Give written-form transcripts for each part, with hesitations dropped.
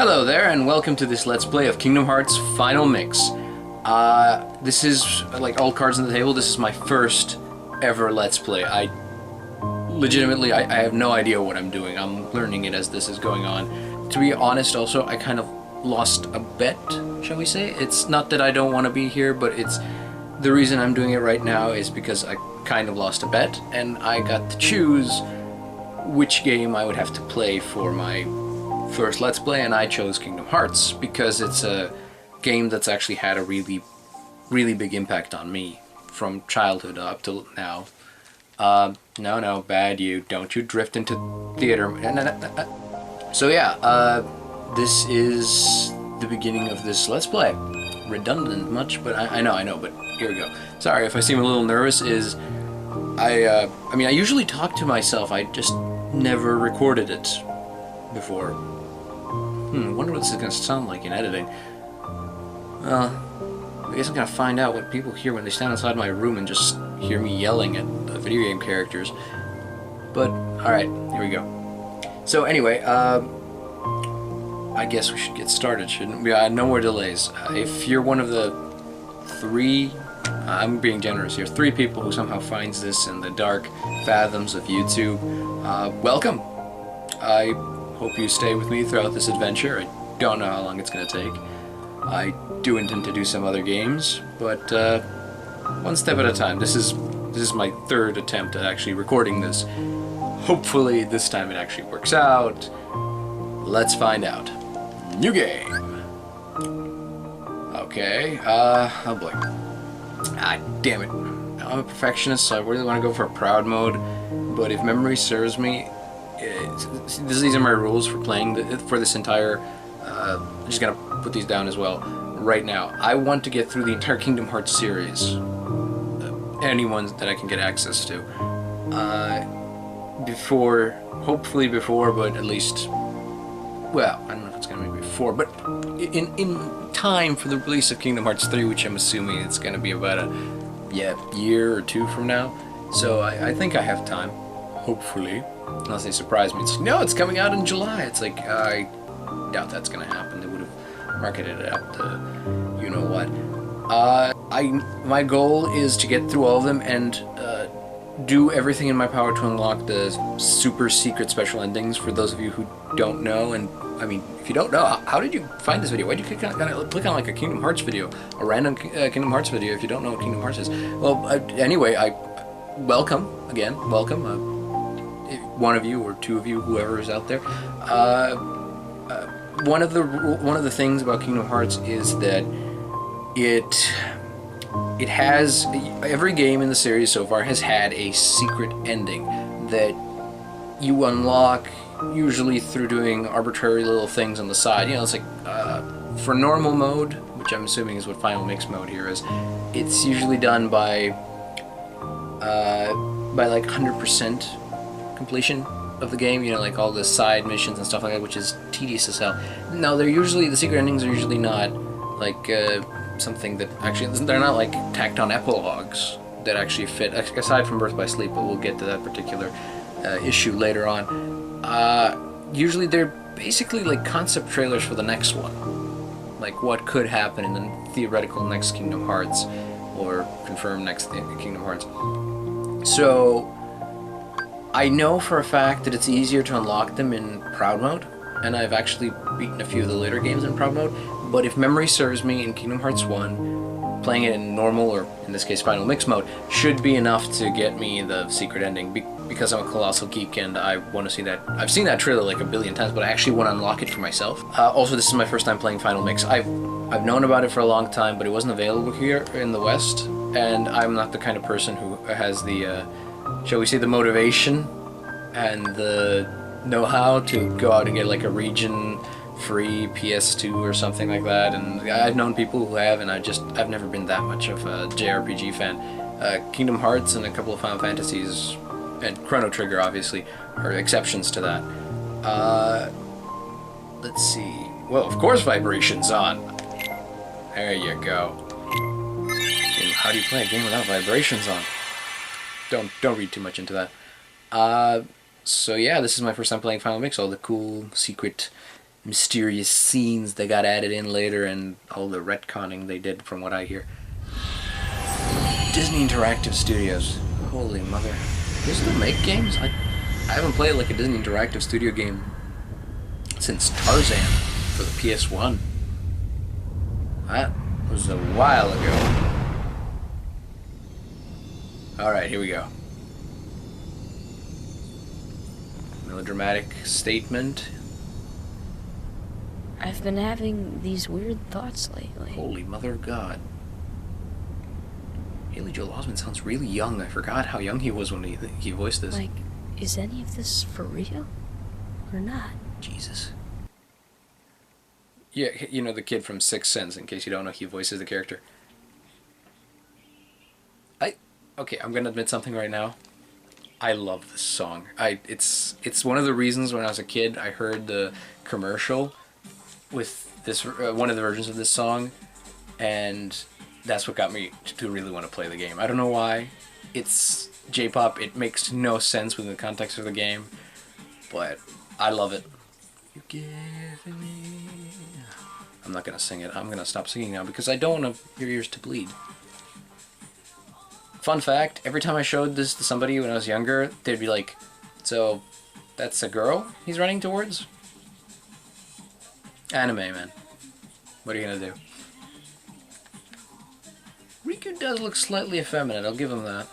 Hello there, and welcome to this Let's Play of Kingdom Hearts Final Mix. This is, like all cards on the table, this is my first ever Let's Play. I have no idea what I'm doing. I'm learning it as this is going on. To be honest, also, I kind of lost a bet, shall we say? It's not that I don't want to be here, but it's the reason I'm doing it right now is because I kind of lost a bet, and I got to choose which game I would have to play for my first Let's Play, and I chose Kingdom Hearts because it's a game that's actually had a really big impact on me from childhood up till now. No, bad you. Don't you drift into theater. So yeah, this is the beginning of this Let's Play. Redundant much, but I know, but here we go. Sorry if I seem a little nervous, I mean, I usually talk to myself, I just never recorded it before. I wonder what this is going to sound like in editing. Well, I guess I'm going to find out what people hear when they stand outside my room and just hear me yelling at the video game characters. But, alright, here we go. So anyway, I guess we should get started, shouldn't we? No more delays. If you're one of the three, I'm being generous here, 3 people who somehow finds this in the dark fathoms of YouTube, welcome! I hope you stay with me throughout this adventure. I don't know how long it's going to take. I do intend to do some other games, but one step at a time. This is my 3rd attempt at actually recording this. Hopefully this time it actually works out. Let's find out. New game. Okay, oh boy. Ah, damn it. I'm a perfectionist, so I really want to go for proud mode, but if memory serves me, these are my rules for playing for this entire, I'm just gonna put these down as well right now. I want to get through the entire Kingdom Hearts series, any ones that I can get access to, hopefully before, but at least, well, I don't know if it's gonna be before, but in time for the release of Kingdom Hearts 3, which I'm assuming it's gonna be about a year or 2 from now, so I think I have time, hopefully. Unless they surprise me. It's like, no, it's coming out in July. It's like, I doubt that's going to happen. They would have marketed it out to you-know-what. My goal is to get through all of them and do everything in my power to unlock the super secret special endings for those of you who don't know. And, I mean, if you don't know, how did you find this video? Why did you click on like a Kingdom Hearts video? A random Kingdom Hearts video if you don't know what Kingdom Hearts is? Well, anyway, welcome, again, welcome. One of you or 2 of you, whoever is out there. One of the things about Kingdom Hearts is that it has, every game in the series so far has had a secret ending that you unlock usually through doing arbitrary little things on the side. You know, it's like for normal mode, which I'm assuming is what Final Mix mode here is. It's usually done by like 100% completion of the game, you know, like all the side missions and stuff like that, which is tedious as hell. No, the secret endings are usually not like something that actually, they're not like tacked on epilogues that actually fit, aside from Birth by Sleep, but we'll get to that particular issue later on. Usually they're basically like concept trailers for the next one, like what could happen in the theoretical next Kingdom Hearts, or confirmed next Kingdom Hearts. So I know for a fact that it's easier to unlock them in Proud Mode, and I've actually beaten a few of the later games in Proud Mode, but if memory serves me, in Kingdom Hearts 1, playing it in normal, or in this case Final Mix mode, should be enough to get me the secret ending, because I'm a colossal geek and I want to see that. I've seen that trailer like a billion times, but I actually want to unlock it for myself. Also, this is my first time playing Final Mix. I've known about it for a long time, but it wasn't available here in the West, and I'm not the kind of person who has the shall we say, the motivation and the know-how to go out and get like a region-free PS2 or something like that. And I've known people who have, and I've never been that much of a JRPG fan. Kingdom Hearts and a couple of Final Fantasies, and Chrono Trigger obviously, are exceptions to that. Let's see. Well, of course Vibration's on. There you go. And how do you play a game without vibrations on? Don't read too much into that. So yeah, this is my first time playing Final Mix, all the cool secret mysterious scenes that got added in later and all the retconning they did from what I hear. Disney Interactive Studios. Holy mother. They still make games? I haven't played like a Disney Interactive Studio game since Tarzan for the PS1. That was a while ago. Alright, here we go. Melodramatic statement. I've been having these weird thoughts lately. Holy mother of God. Haley Joel Osment sounds really young. I forgot how young he was when he voiced this. Like, is any of this for real? Or not? Jesus. Yeah, you know the kid from Sixth Sense, in case you don't know, he voices the character. Okay, I'm gonna admit something right now. I love this song. It's one of the reasons when I was a kid I heard the commercial with this one of the versions of this song, and that's what got me to really want to play the game. I don't know why. It's J-pop. It makes no sense within the context of the game, but I love it. You're giving me... I'm not gonna sing it. I'm gonna stop singing now because I don't want your ears to bleed. Fun fact, every time I showed this to somebody when I was younger, they'd be like, so, that's a girl he's running towards? Anime, man. What are you gonna do? Riku does look slightly effeminate, I'll give him that.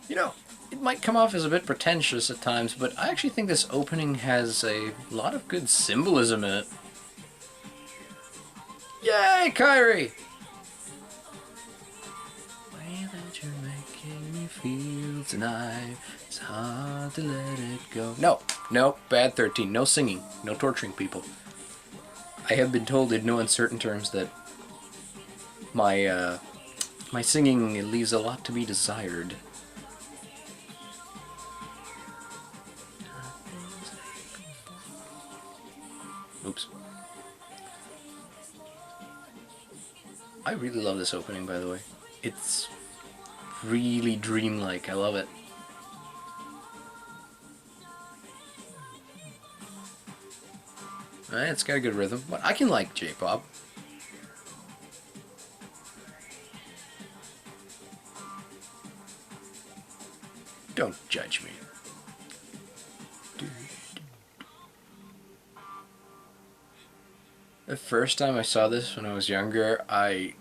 You know, it might come off as a bit pretentious at times, but I actually think this opening has a lot of good symbolism in it. Yay, Kairi! Feel tonight, it's hard to let it go. No, bad 13. No singing, no torturing people. I have been told in no uncertain terms that my singing leaves a lot to be desired. Oops. I really love this opening, by the way. It's really dreamlike. I love it. It's got a good rhythm. But I can like J-pop. Don't judge me. The first time I saw this when I was younger, I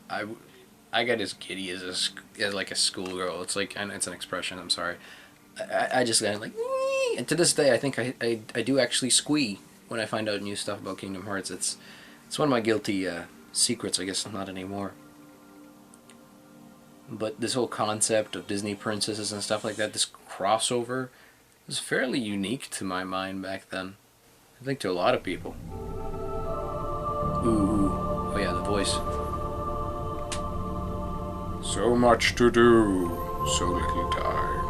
got as giddy as like a schoolgirl. It's like, and it's an expression, I'm sorry. I just got like, "Wee!" And to this day, I think I do actually squee when I find out new stuff about Kingdom Hearts. It's one of my guilty secrets, I guess. Not anymore. But this whole concept of Disney princesses and stuff like that, this crossover, was fairly unique to my mind back then. I think to a lot of people. Ooh, oh yeah, the voice. So much to do, so little time.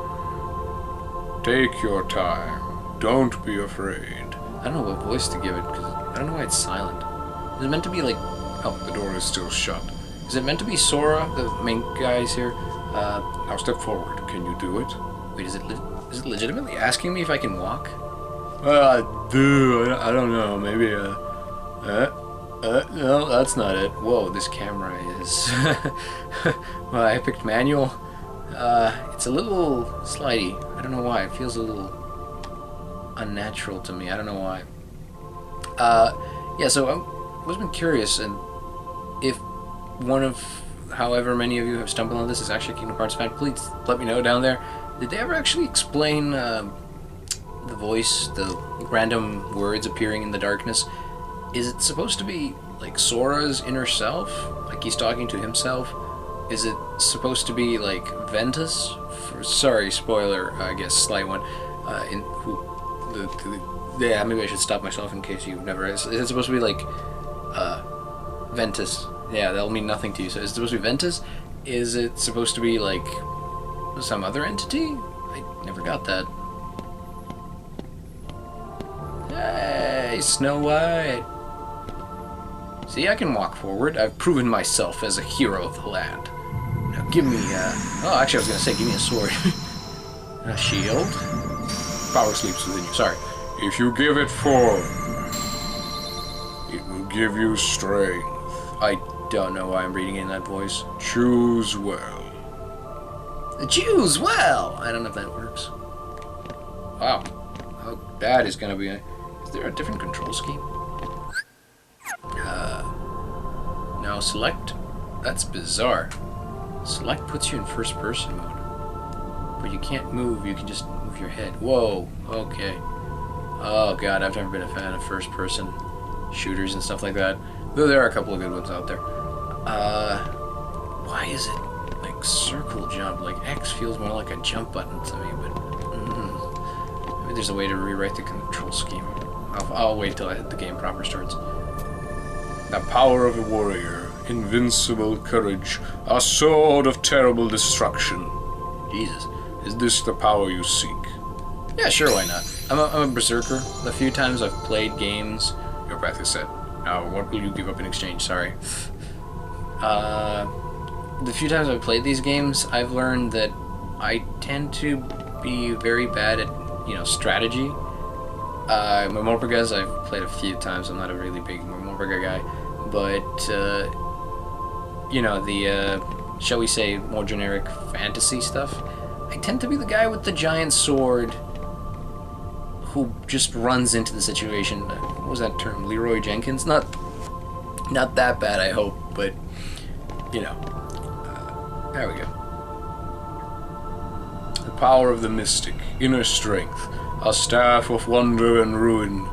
Take your time. Don't be afraid. I don't know what voice to give it, because I don't know why it's silent. Is it meant to be like... Oh, the door is still shut. Is it meant to be Sora, the main guys here? Now step forward. Can you do it? Wait, is it legitimately asking me if I can walk? I don't know. Maybe, no, that's not it. Whoa, this camera is... Well, I picked manual. It's a little slidey. I don't know why. It feels a little unnatural to me. I don't know why. Yeah, so I've always been curious, and if one of however many of you have stumbled on this is actually a Kingdom Hearts fan, please let me know down there. Did they ever actually explain the voice, the random words appearing in the darkness? Is it supposed to be like Sora's inner self? Like he's talking to himself? Is it supposed to be like Ventus? Sorry, spoiler, I guess, slight one. Yeah, maybe I should stop myself in case you've never... Is it supposed to be like Ventus? Yeah, that'll mean nothing to you. So is it supposed to be Ventus? Is it supposed to be like some other entity? I never got that. Hey, Snow White! See, I can walk forward. I've proven myself as a hero of the land. Now give me, oh, actually I was gonna say, give me a sword. A shield? Power sleeps within you, sorry. If you give it form, it will give you strength. I don't know why I'm reading in that voice. Choose well. Choose well! I don't know if that works. Wow. How bad is gonna be... Is there a different control scheme? Now select. That's bizarre. Select puts you in first person mode. But you can't move, you can just move your head. Whoa, okay. Oh god, I've never been a fan of first person shooters and stuff like that. Though there are a couple of good ones out there. Why is it like circle jump? Like X feels more like a jump button to me, but maybe there's a way to rewrite the control scheme. I'll wait till the game proper starts. The power of a warrior, invincible courage, a sword of terrible destruction. Jesus. Is this the power you seek? Yeah, sure, why not? I'm a berserker. The few times I've played games... Your path is set. Now, what will you give up in exchange? Sorry. The few times I've played these games, I've learned that I tend to be very bad at, strategy. Morpurgas I've played a few times. I'm not a really big Morpurga guy. But, shall we say, more generic fantasy stuff, I tend to be the guy with the giant sword who just runs into the situation. What was that term? Leroy Jenkins? Not that bad, I hope, but, there we go. The power of the mystic, inner strength, a staff of wonder and ruin.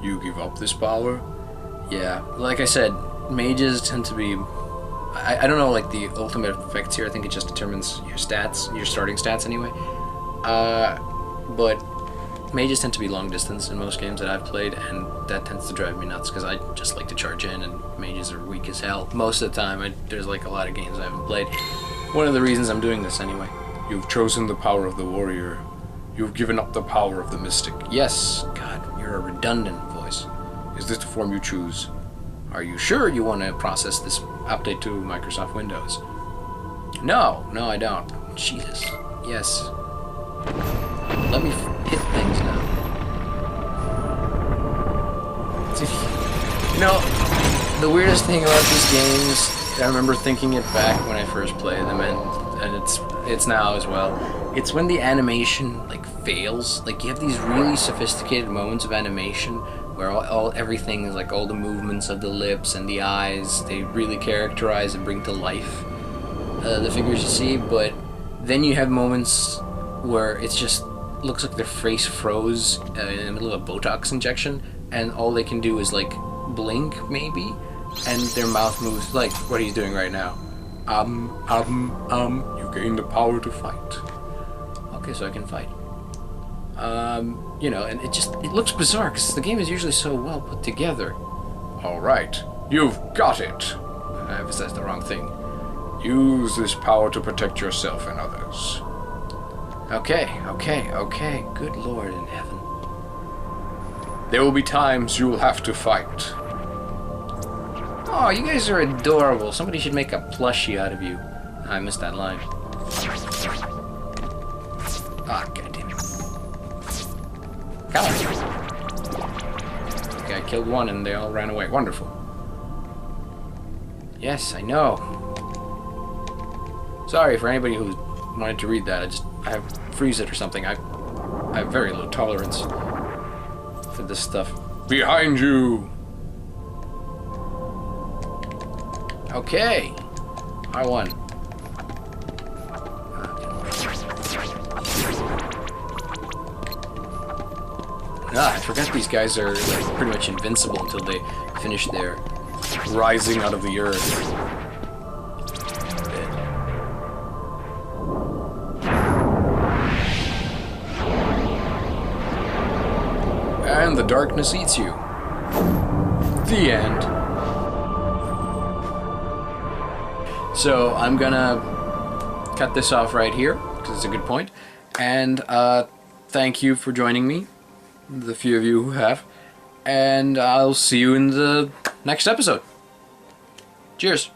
You give up this power? Yeah, like I said, mages tend to be... I don't know, like, the ultimate effects here. I think it just determines your stats, your starting stats anyway. But mages tend to be long distance in most games that I've played, and that tends to drive me nuts, because I just like to charge in, and mages are weak as hell. Most of the time, there's like a lot of games I haven't played. One of the reasons I'm doing this anyway. You've chosen the power of the warrior. You've given up the power of the mystic. Yes, God, you're a redundant voice. Is this the form you choose? Are you sure you want to process this update to Microsoft Windows? No, I don't. Jesus. Yes. Let me hit things now. The weirdest thing about these games, I remember thinking it back when I first played them, and it's now as well. It's when the animation like fails. Like you have these really sophisticated moments of animation where everything is like all the movements of the lips and the eyes, they really characterize and bring to life the figures you see, but then you have moments where it's just looks like their face froze in the middle of a Botox injection, and all they can do is like blink maybe, and their mouth moves like what he's doing right now. You gain the power to fight. Okay, so I can fight. And it looks bizarre because the game is usually so well put together. All right, you've got it. I emphasized the wrong thing. Use this power to protect yourself and others. Okay. Good Lord in heaven. There will be times you will have to fight. Oh, you guys are adorable. Somebody should make a plushie out of you. I missed that line. Ah, goddamn it. Come on. Okay, I killed one and they all ran away. Wonderful. Yes, I know. Sorry for anybody who wanted to read that. I have freeze it or something. I have very low tolerance for this stuff. Behind you. Okay. I won. I forgot these guys are like pretty much invincible until they finish their rising out of the earth. And the darkness eats you. The end. So I'm gonna cut this off right here because it's a good point. And thank you for joining me, the few of you who have. And I'll see you in the next episode. Cheers.